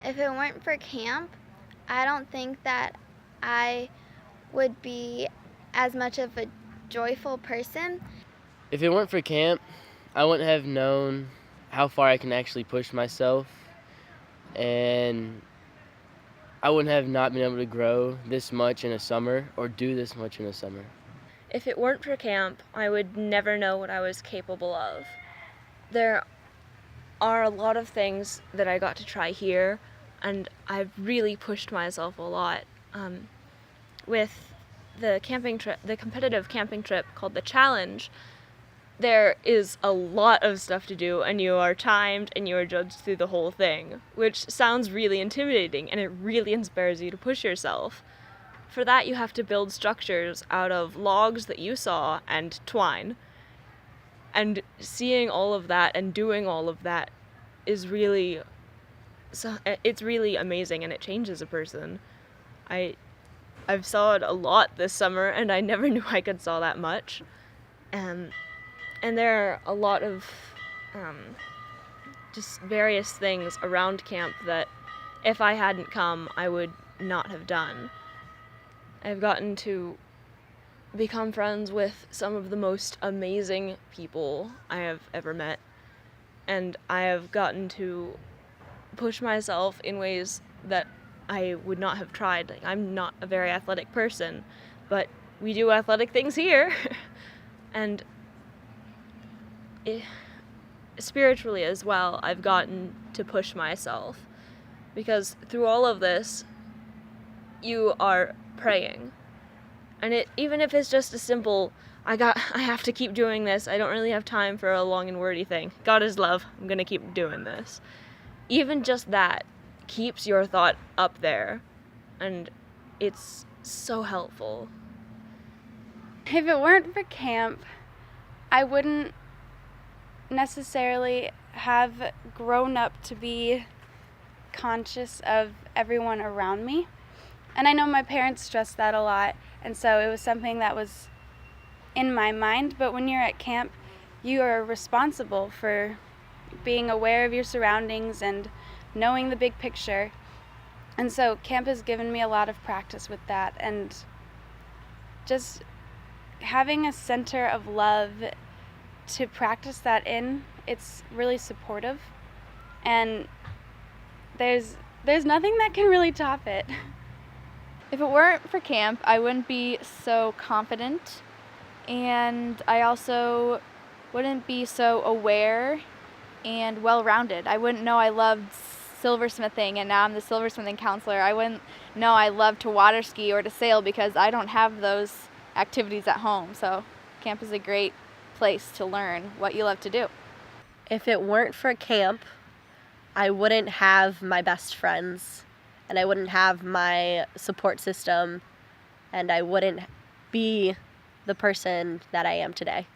If it weren't for camp, I don't think that I would be as much of a joyful person. If it weren't for camp, I wouldn't have known how far I can actually push myself, and I wouldn't have not been able to grow this much in a summer or do this much in a summer. If it weren't for camp, I would never know what I was capable of. There are a lot of things that I got to try here, and I've really pushed myself a lot. With the competitive camping trip called the Challenge, there is a lot of stuff to do, and you are timed and you are judged through the whole thing, which sounds really intimidating, and it really inspires you to push yourself. For that, you have to build structures out of logs that you saw and twine. And seeing all of that and doing all of that is really, it's really amazing, and it changes a person. I've sawed a lot this summer, and I never knew I could saw that much. And there are a lot of just various things around camp that if I hadn't come, I would not have done. I've gotten to become friends with some of the most amazing people I have ever met, and I have gotten to push myself in ways that I would not have tried. Like, I'm not a very athletic person, but we do athletic things here. And spiritually as well, I've gotten to push myself, because through all of this, you are praying. And even if it's just a simple, I have to keep doing this, I don't really have time for a long and wordy thing. God is love, I'm gonna keep doing this. Even just that keeps your thought up there, and it's so helpful. If it weren't for camp, I wouldn't necessarily have grown up to be conscious of everyone around me. And I know my parents stressed that a lot, and so it was something that was in my mind. But when you're at camp, you are responsible for being aware of your surroundings and knowing the big picture. And so camp has given me a lot of practice with that, and just having a center of love to practice that in, it's really supportive, and there's nothing that can really top it. If it weren't for camp, I wouldn't be so confident, and I also wouldn't be so aware and well-rounded. I wouldn't know I loved silversmithing, and now I'm the silversmithing counselor. I wouldn't know I love to water ski or to sail because I don't have those activities at home. So camp is a great place to learn what you love to do. If it weren't for camp, I wouldn't have my best friends, and I wouldn't have my support system, and I wouldn't be the person that I am today.